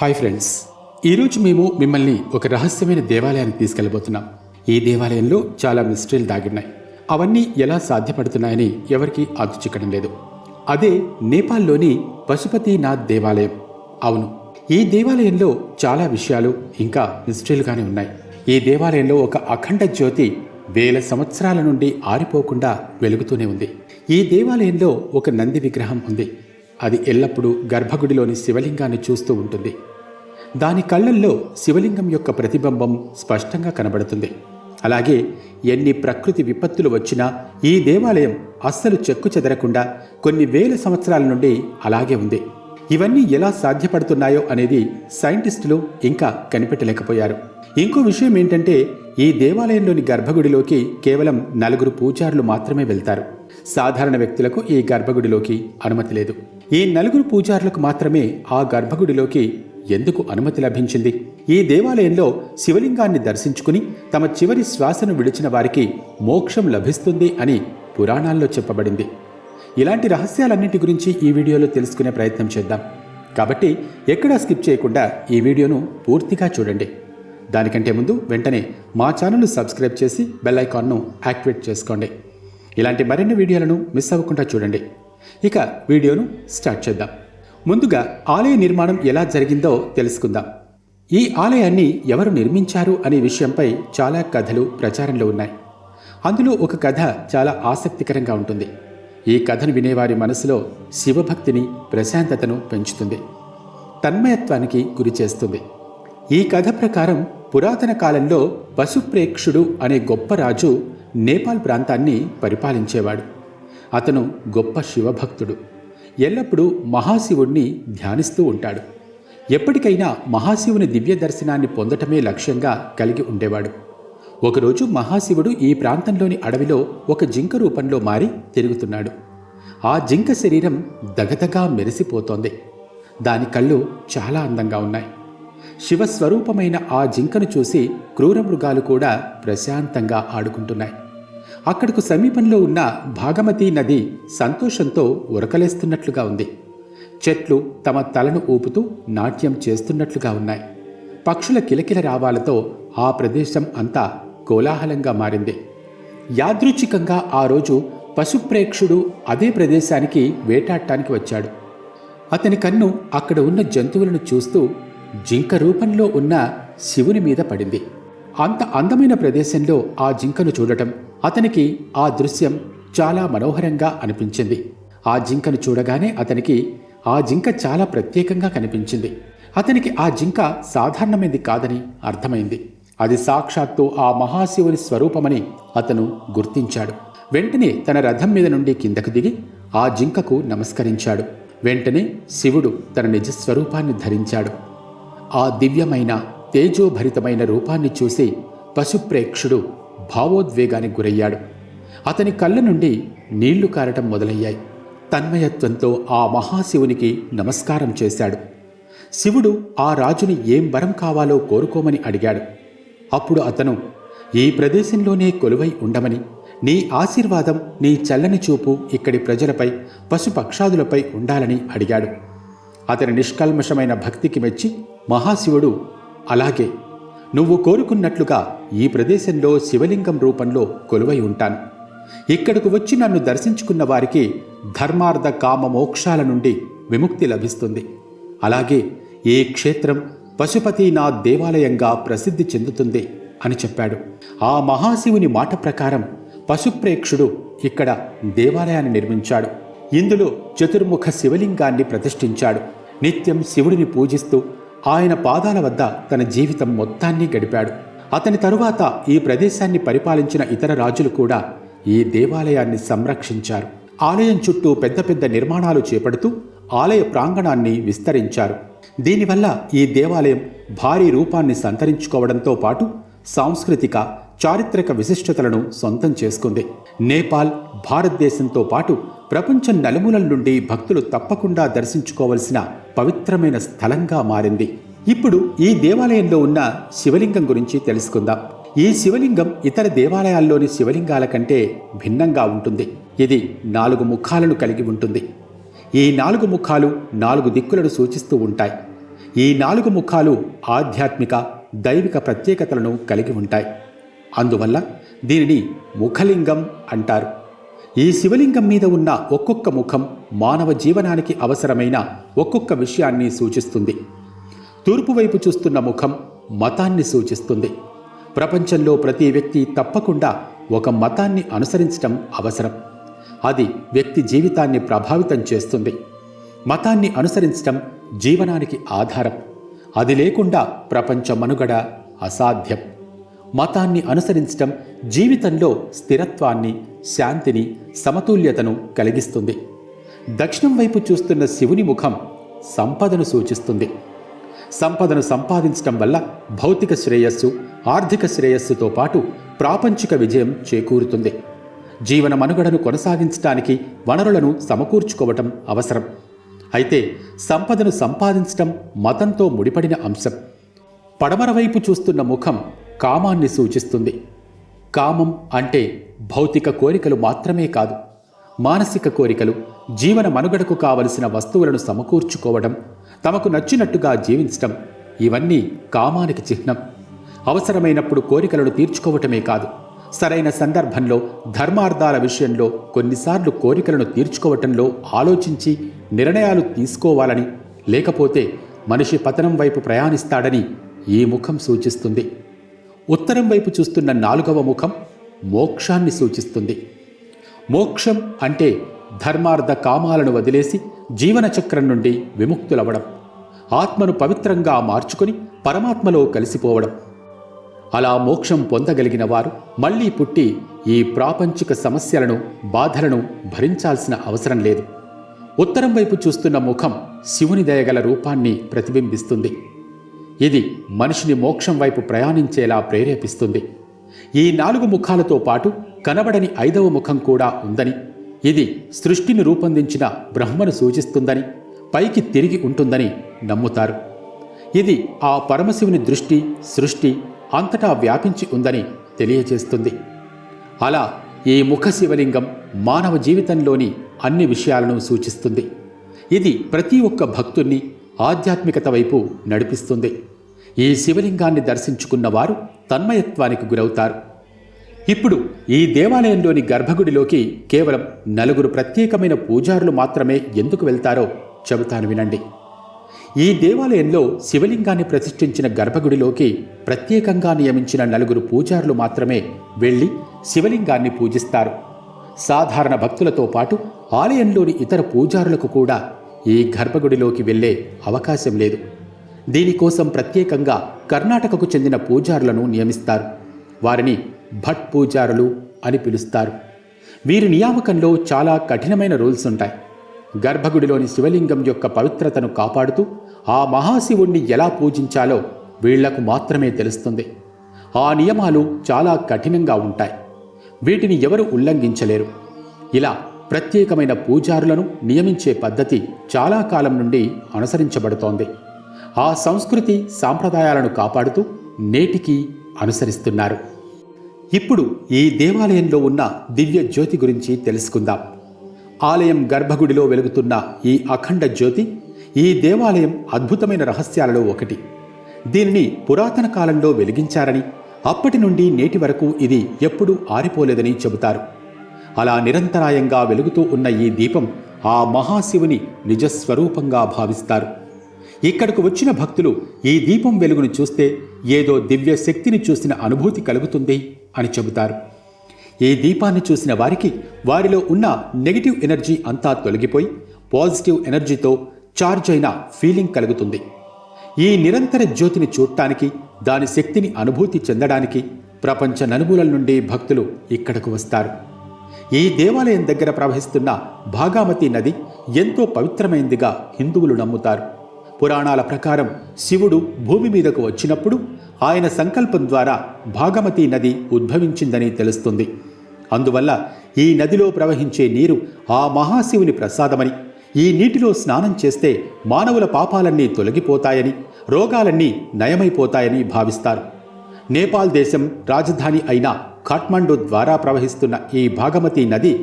Hi friends, ఈరోజు మేము మిమ్మల్ని ఒక రహస్యమైన దేవాలయానికి తీసుకెళ్ళబోతున్నాం. ఈ దేవాలయంలో చాలా మిస్టరీలు దాగిన్నాయి. అవన్నీ ఎలా సాధ్యపడుతున్నాయని ఎవరికీ చిక్కడం లేదు. అదే నేపాల్లోని పశుపతినాథ్ దేవాలయం. అవును, ఈ దేవాలయంలో చాలా విషయాలు ఇంకా మిస్టరీలుగానే ఉన్నాయి. ఈ దేవాలయంలో ఒక అఖండ జ్యోతి వేల సంవత్సరాల నుండి ఆరిపోకుండా వెలుగుతూనే ఉంది. ఈ దేవాలయంలో ఒక నంది విగ్రహం ఉంది. అది ఎల్లప్పుడూ గర్భగుడిలోని శివలింగాన్ని చూస్తూ ఉంటుంది. దాని కళ్ళల్లో శివలింగం యొక్క ప్రతిబింబం స్పష్టంగా కనబడుతుంది. అలాగే ఎన్ని ప్రకృతి విపత్తులు వచ్చినా ఈ దేవాలయం అస్సలు చెక్కు చెదరకుండా కొన్ని వేల సంవత్సరాల నుండి అలాగే ఉంది. ఇవన్నీ ఎలా సాధ్యపడుతున్నాయో అనేది సైంటిస్టులు ఇంకా కనిపెట్టలేకపోయారు. ఇంకో విషయం ఏంటంటే, ఈ దేవాలయంలోని గర్భగుడిలోకి కేవలం 4 పూజారులు మాత్రమే వెళ్తారు. సాధారణ వ్యక్తులకు ఈ గర్భగుడిలోకి అనుమతి లేదు. ఈ 4 పూజారులకు మాత్రమే ఆ గర్భగుడిలోకి ఎందుకు అనుమతి లభించింది? ఈ దేవాలయంలో శివలింగాన్ని దర్శించుకుని తమ చివరి శ్వాసను విడిచిన వారికి మోక్షం లభిస్తుంది అని పురాణాల్లో చెప్పబడింది. ఇలాంటి రహస్యాలన్నింటి గురించి ఈ వీడియోలో తెలుసుకునే ప్రయత్నం చేద్దాం. కాబట్టి ఎక్కడా స్కిప్ చేయకుండా ఈ వీడియోను పూర్తిగా చూడండి. దానికంటే ముందు వెంటనే మా ఛానల్ను సబ్స్క్రైబ్ చేసి బెల్ ఐకాన్ను యాక్టివేట్ చేసుకోండి. ఇలాంటి మరిన్ని వీడియోలను మిస్ అవ్వకుండా చూడండి. ఇక వీడియోను స్టార్ట్ చేద్దాం. ముందుగా ఆలయ నిర్మాణం ఎలా జరిగిందో తెలుసుకుందాం. ఈ ఆలయాన్ని ఎవరు నిర్మించారు అనే విషయంపై చాలా కథలు ప్రచారంలో ఉన్నాయి. అందులో ఒక కథ చాలా ఆసక్తికరంగా ఉంటుంది. ఈ కథను వినేవారి మనసులో శివభక్తిని, ప్రశాంతతను పెంచుతుంది, తన్మయత్వానికి గురి చేస్తుంది. ఈ కథ ప్రకారం పురాతన కాలంలో పశుప్రేక్షుడు అనే గొప్ప రాజు నేపాల్ ప్రాంతాన్ని పరిపాలించేవాడు. అతను గొప్ప శివభక్తుడు. ఎల్లప్పుడూ మహాశివుణ్ణి ధ్యానిస్తూ ఉంటాడు. ఎప్పటికైనా మహాశివుని దివ్య దర్శనాన్ని పొందటమే లక్ష్యంగా కలిగి ఉండేవాడు. ఒకరోజు మహాశివుడు ఈ ప్రాంతంలోని అడవిలో ఒక జింక రూపంలో మారి తిరుగుతున్నాడు. ఆ జింక శరీరం దగదగా మెరిసిపోతోంది. దాని కళ్ళు చాలా అందంగా ఉన్నాయి. శివస్వరూపమైన ఆ జింకను చూసి క్రూర మృగాలు కూడా ప్రశాంతంగా ఆడుకుంటున్నాయి. అక్కడకు సమీపంలో ఉన్న భాగమతి నది సంతోషంతో ఉరకలేస్తున్నట్లుగా ఉంది. చెట్లు తమ తలను ఊపుతూ నాట్యం చేస్తున్నట్లుగా ఉన్నాయి. పక్షుల కిలకిల రావాలతో ఆ ప్రదేశం అంతా కోలాహలంగా మారింది. యాదృచ్ఛికంగా ఆ రోజు పశుప్రేక్షుడు అదే ప్రదేశానికి వేటాడటానికి వచ్చాడు. అతని కన్ను అక్కడ ఉన్న జంతువులను చూస్తూ జింక రూపంలో ఉన్న శివుని మీద పడింది. అంత అందమైన ప్రదేశంలో ఆ జింకను చూడటం అతనికి ఆ దృశ్యం చాలా మనోహరంగా అనిపించింది. ఆ జింకను చూడగానే అతనికి ఆ జింక చాలా ప్రత్యేకంగా కనిపించింది. అతనికి ఆ జింక సాధారణమైనది కాదని అర్థమైంది. అది సాక్షాత్తు ఆ మహాశివుని స్వరూపమని అతను గుర్తించాడు. వెంటనే తన రథం మీద నుండి కిందకు దిగి ఆ జింకకు నమస్కరించాడు. వెంటనే శివుడు తన నిజస్వరూపాన్ని ధరించాడు. ఆ దివ్యమైన తేజోభరితమైన రూపాన్ని చూసి పశుప్రేక్షుడు భావోద్వేగానికి గురయ్యాడు. అతని కళ్ళ నుండి నీళ్లు కారటం మొదలయ్యాయి. తన్మయత్వంతో ఆ మహాశివునికి నమస్కారం చేశాడు. శివుడు ఆ రాజుని ఏం వరం కావాలో కోరుకోమని అడిగాడు. అప్పుడు అతను, ఈ ప్రదేశంలోనే కొలువై ఉండమని, నీ ఆశీర్వాదం, నీ చల్లని చూపు ఇక్కడి ప్రజలపై, పశుపక్షాదులపై ఉండాలని అడిగాడు. అతని నిష్కల్మషమైన భక్తికి మెచ్చి మహాశివుడు, అలాగే, నువ్వు కోరుకున్నట్లుగా ఈ ప్రదేశంలో శివలింగం రూపంలో కొలువై ఉంటాను. ఇక్కడకు వచ్చి నన్ను దర్శించుకున్న వారికి ధర్మార్థ కామ మోక్షాల నుండి విముక్తి లభిస్తుంది. అలాగే ఈ క్షేత్రం పశుపతినాథ్ దేవాలయంగా ప్రసిద్ధి చెందుతుంది అని చెప్పాడు. ఆ మహాశివుని మాట ప్రకారం పశుప్రేక్షుడు ఇక్కడ దేవాలయాన్ని నిర్మించాడు. ఇందులో చతుర్ముఖ శివలింగాన్ని ప్రతిష్ఠించాడు. నిత్యం శివుడిని పూజిస్తూ ఆయన పాదాల వద్ద తన జీవితం మొత్తాన్ని గడిపాడు. అతని తరువాత ఈ ప్రదేశాన్ని పరిపాలించిన ఇతర రాజులు కూడా ఈ దేవాలయాన్ని సంరక్షించారు. ఆలయం చుట్టూ పెద్ద పెద్ద నిర్మాణాలు చేపడుతూ ఆలయ ప్రాంగణాన్ని విస్తరించారు. దీనివల్ల ఈ దేవాలయం భారీ రూపాన్ని సంతరించుకోవడంతో పాటు సాంస్కృతిక, చారిత్రక విశిష్టతలను సొంతం చేసుకుంది. నేపాల్ భారతదేశంతో పాటు ప్రపంచం నలుమూలల నుండి భక్తులు తప్పకుండా దర్శించుకోవలసిన పవిత్రమైన స్థలంగా మారింది. ఇప్పుడు ఈ దేవాలయంలో ఉన్న శివలింగం గురించి తెలుసుకుందాం. ఈ శివలింగం ఇతర దేవాలయాల్లోని శివలింగాల కంటే భిన్నంగా ఉంటుంది. ఇది 4 ముఖాలను కలిగి ఉంటుంది. ఈ 4 ముఖాలు 4 దిక్కులను సూచిస్తూ ఉంటాయి. ఈ 4 ముఖాలు ఆధ్యాత్మిక దైవిక ప్రత్యేకతలను కలిగి ఉంటాయి. అందువల్ల దీనిని ముఖలింగం అంటారు. ఈ శివలింగం మీద ఉన్న ఒక్కొక్క ముఖం మానవ జీవనానికి అవసరమైన ఒక్కొక్క విషయాన్ని సూచిస్తుంది. తూర్పు వైపు చూస్తున్న ముఖం మతాన్ని సూచిస్తుంది. ప్రపంచంలో ప్రతి వ్యక్తి తప్పకుండా ఒక మతాన్ని అనుసరించడం అవసరం. అది వ్యక్తి జీవితాన్ని ప్రభావితం చేస్తుంది. మతాన్ని అనుసరించడం జీవనానికి ఆధారం. అది లేకుండా ప్రపంచ మనుగడ అసాధ్యం. మతాన్ని అనుసరించడం జీవితంలో స్థిరత్వాన్ని, శాంతిని, సమతుల్యతను కలిగిస్తుంది. దక్షిణం వైపు చూస్తున్న శివుని ముఖం సంపదను సూచిస్తుంది. సంపదను సంపాదించడం వల్ల భౌతిక శ్రేయస్సు, ఆర్థిక శ్రేయస్సుతో పాటు ప్రాపంచిక విజయం చేకూరుతుంది. జీవన మనుగడను కొనసాగించడానికి వనరులను సమకూర్చుకోవటం అవసరం. అయితే సంపదను సంపాదించటం మతంతో ముడిపడిన అంశం. పడమర వైపు చూస్తున్న ముఖం కామాన్ని సూచిస్తుంది. కామం అంటే భౌతిక కోరికలు మాత్రమే కాదు, మానసిక కోరికలు, జీవన మనుగడకు కావలసిన వస్తువులను సమకూర్చుకోవడం, తమకు నచ్చినట్టుగా జీవించటం, ఇవన్నీ కామానికి చిహ్నం. అవసరమైనప్పుడు కోరికలను తీర్చుకోవటమే కాదు, సరైన సందర్భంలో ధర్మార్థాల విషయంలో కొన్నిసార్లు కోరికలను తీర్చుకోవటంలో ఆలోచించి నిర్ణయాలు తీసుకోవాలని, లేకపోతే మనిషి పతనం వైపు ప్రయాణిస్తాడని ఈ ముఖం సూచిస్తుంది. ఉత్తరం వైపు చూస్తున్న 4వ ముఖం మోక్షాన్ని సూచిస్తుంది. మోక్షం అంటే ధర్మార్థ కామాలను వదిలేసి జీవన చక్రం నుండి విముక్తులవ్వడం, ఆత్మను పవిత్రంగా మార్చుకొని పరమాత్మలో కలిసిపోవడం. అలా మోక్షం పొందగలిగిన వారు మళ్లీ పుట్టి ఈ ప్రాపంచిక సమస్యలను, బాధలను భరించాల్సిన అవసరం లేదు. ఉత్తరం వైపు చూస్తున్న ముఖం శివుని దయగల రూపాన్ని ప్రతిబింబిస్తుంది. ఇది మనిషిని మోక్షం వైపు ప్రయాణించేలా ప్రేరేపిస్తుంది. ఈ 4 ముఖాలతో పాటు కనబడని 5వ ముఖం కూడా ఉందని, ఇది సృష్టిని రూపొందించిన బ్రహ్మను సూచిస్తుందని, పైకి తిరిగి ఉంటుందని నమ్ముతారు. ఇది ఆ పరమశివుని దృష్టి, సృష్టి అంతటా వ్యాపించి ఉందని తెలియజేస్తుంది. అలా ఈ ముఖ శివలింగం మానవ జీవితంలోని అన్ని విషయాలను సూచిస్తుంది. ఇది ప్రతి ఒక్క భక్తుణ్ణి ఆధ్యాత్మికత వైపు నడిపిస్తుంది. ఈ శివలింగాన్ని దర్శించుకున్న వారు తన్మయత్వానికి గురవుతారు. ఇప్పుడు ఈ దేవాలయంలోని గర్భగుడిలోకి కేవలం 4 ప్రత్యేకమైన పూజారులు మాత్రమే ఎందుకు వెళ్తారో చెబుతాను వినండి. ఈ దేవాలయంలో శివలింగాన్ని ప్రతిష్ఠించిన గర్భగుడిలోకి ప్రత్యేకంగా నియమించిన 4 పూజారులు మాత్రమే వెళ్లి శివలింగాన్ని పూజిస్తారు. సాధారణ భక్తులతో పాటు ఆలయంలోని ఇతర పూజారులకు కూడా ఈ గర్భగుడిలోకి వెళ్లే అవకాశం లేదు. దీనికోసం ప్రత్యేకంగా కర్ణాటకకు చెందిన పూజారులను నియమిస్తారు. వారిని భట్ పూజారులు అని పిలుస్తారు. వీరి నియామకంలో చాలా కఠినమైన రూల్స్ ఉంటాయి. గర్భగుడిలోని శివలింగం యొక్క పవిత్రతను కాపాడుతూ ఆ మహాశివుణ్ణి ఎలా పూజించాలో వీళ్లకు మాత్రమే తెలుస్తుంది. ఆ నియమాలు చాలా కఠినంగా ఉంటాయి. వీటిని ఎవరు ఉల్లంఘించలేరు. ఇలా ప్రత్యేకమైన పూజారులను నియమించే పద్ధతి చాలా కాలం నుండి అనుసరించబడుతోంది. ఆ సంస్కృతి సాంప్రదాయాలను కాపాడుతూ నేటికి అనుసరిస్తున్నారు. ఇప్పుడు ఈ దేవాలయంలో ఉన్న దివ్య జ్యోతి గురించి తెలుసుకుందాం. ఆలయం గర్భగుడిలో వెలుగుతున్న ఈ అఖండ జ్యోతి ఈ దేవాలయం అద్భుతమైన రహస్యాలలో ఒకటి. దీనిని పురాతన కాలంలో వెలిగించారని, అప్పటి నుండి నేటి వరకు ఇది ఎప్పుడూ ఆరిపోలేదని చెబుతారు. అలా నిరంతరాయంగా వెలుగుతూ ఉన్న ఈ దీపం ఆ మహాశివుని నిజస్వరూపంగా భావిస్తారు. ఇక్కడకు వచ్చిన భక్తులు ఈ దీపం వెలుగును చూస్తే ఏదో దివ్య శక్తిని చూసిన అనుభూతి కలుగుతుంది అని చెబుతారు. ఈ దీపాన్ని చూసిన వారికి వారిలో ఉన్న నెగిటివ్ ఎనర్జీ అంతా తొలగిపోయి పాజిటివ్ ఎనర్జీతో చార్జ్ అయిన ఫీలింగ్ కలుగుతుంది. ఈ నిరంతర జ్యోతిని చూడటానికి, దాని శక్తిని అనుభూతి చెందడానికి ప్రపంచ నలుమూలల నుండి భక్తులు ఇక్కడకు వస్తారు. ఈ దేవాలయం దగ్గర ప్రవహిస్తున్న భాగామతి నది ఎంతో పవిత్రమైందిగా హిందువులు నమ్ముతారు. పురాణాల ప్రకారం శివుడు భూమి మీదకు వచ్చినప్పుడు ఆయన సంకల్పం ద్వారా భాగమతి నది ఉద్భవించిందని తెలుస్తుంది. అందువల్ల ఈ నదిలో ప్రవహించే నీరు ఆ మహాశివుని ప్రసాదమని, ఈ నీటిలో స్నానం చేస్తే మానవుల పాపాలన్నీ తొలగిపోతాయని, రోగాలన్నీ నయమైపోతాయని భావిస్తారు. నేపాల్ దేశం రాజధాని అయిన ఖాట్మండు ద్వారా ప్రవహిస్తున్న ఈ భాగమతి నది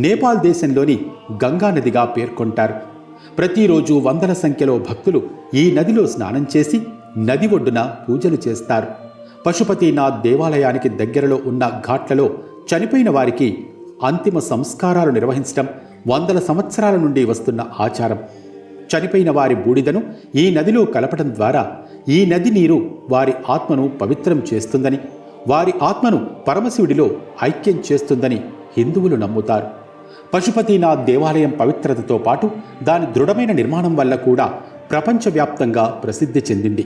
నేపాల్ దేశంలోని గంగా నదిగా పేర్కొంటారు. ప్రతిరోజు వందల సంఖ్యలో భక్తులు ఈ నదిలో స్నానం చేసి నది ఒడ్డున పూజలు చేస్తారు. పశుపతినాథ్ దేవాలయానికి దగ్గరలో ఉన్న ఘాట్లలో చనిపోయిన వారికి అంతిమ సంస్కారాలు నిర్వహించడం వందల సంవత్సరాల నుండి వస్తున్న ఆచారం. చనిపోయిన వారి బూడిదను ఈ నదిలో కలపడం ద్వారా ఈ నది నీరు వారి ఆత్మను పవిత్రం చేస్తుందని, వారి ఆత్మను పరమశివుడిలో ఐక్యం చేస్తుందని హిందువులు నమ్ముతారు. పశుపతినాథ్ దేవాలయం పవిత్రతతో పాటు దాని దృఢమైన నిర్మాణం వల్ల కూడా ప్రపంచవ్యాప్తంగా ప్రసిద్ధి చెందింది.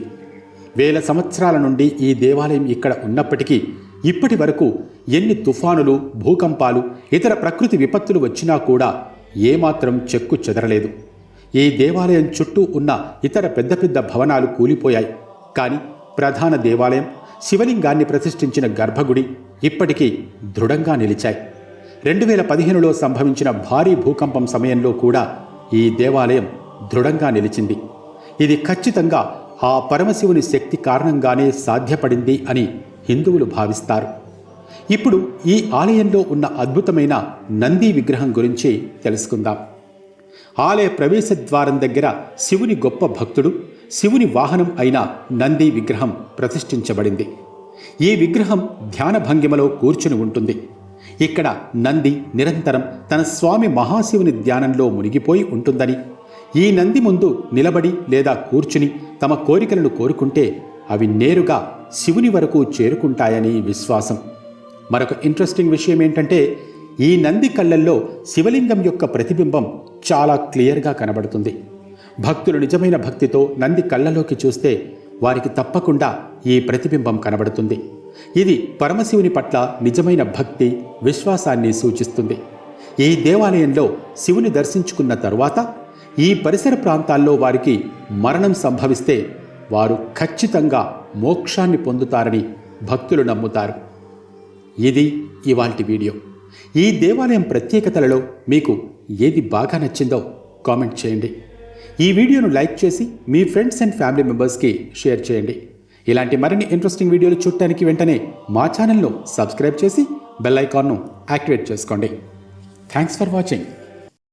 వేల సంవత్సరాల నుండి ఈ దేవాలయం ఇక్కడ ఉన్నప్పటికీ ఇప్పటి వరకు ఎన్ని తుఫానులు, భూకంపాలు, ఇతర ప్రకృతి విపత్తులు వచ్చినా కూడా ఏమాత్రం చెక్కు చెదరలేదు. ఈ దేవాలయం చుట్టూ ఉన్న ఇతర పెద్ద పెద్ద భవనాలు కూలిపోయాయి. కానీ ప్రధాన దేవాలయం, శివలింగాన్ని ప్రతిష్ఠించిన గర్భగుడి ఇప్పటికీ దృఢంగా నిలిచాయి. 2015లో సంభవించిన భారీ భూకంపం సమయంలో కూడా ఈ దేవాలయం దృఢంగా నిలిచింది. ఇది ఖచ్చితంగా ఆ పరమశివుని శక్తి కారణంగానే సాధ్యపడింది అని హిందువులు భావిస్తారు. ఇప్పుడు ఈ ఆలయంలో ఉన్న అద్భుతమైన నంది విగ్రహం గురించి తెలుసుకుందాం. ఆలయ ప్రవేశ ద్వారం దగ్గర శివుని గొప్ప భక్తుడు, శివుని వాహనం అయిన నంది విగ్రహం ప్రతిష్ఠించబడింది. ఈ విగ్రహం ధ్యాన భంగిమలో కూర్చుని ఉంటుంది. ఇక్కడ నంది నిరంతరం తన స్వామి మహాశివుని ధ్యానంలో మునిగిపోయి ఉంటుందని, ఈ నంది ముందు నిలబడి లేదా కూర్చుని తమ కోరికలను కోరుకుంటే అవి నేరుగా శివుని వరకు చేరుకుంటాయని విశ్వాసం. మరొక ఇంట్రెస్టింగ్ విషయం ఏంటంటే, ఈ నంది కళ్ళల్లో శివలింగం యొక్క ప్రతిబింబం చాలా క్లియర్గా కనబడుతుంది. భక్తులు నిజమైన భక్తితో నంది కళ్ళలోకి చూస్తే వారికి తప్పకుండా ఈ ప్రతిబింబం కనబడుతుంది. ఇది పరమశివుని పట్ల నిజమైన భక్తి, విశ్వాసాన్ని సూచిస్తుంది. ఈ దేవాలయంలో శివుని దర్శించుకున్న తరువాత ఈ పరిసర ప్రాంతాల్లో వారికి మరణం సంభవిస్తే వారు ఖచ్చితంగా మోక్షాన్ని పొందుతారని భక్తులు నమ్ముతారు. ఇది ఇవాల్టి వీడియో. ఈ దేవాలయం ప్రత్యేకతలలో మీకు ఏది బాగా నచ్చిందో కామెంట్ చేయండి. ఈ వీడియోను లైక్ చేసి మీ ఫ్రెండ్స్ అండ్ ఫ్యామిలీ మెంబర్స్కి షేర్ చేయండి. ఇలాంటి మరిన్ని ఇంట్రెస్టింగ్ వీడియోలు చూడటానికి వెంటనే మా ఛానల్ను సబ్స్క్రైబ్ చేసి బెల్ ఐకాన్ను యాక్టివేట్ చేసుకోండి. Thanks for watching.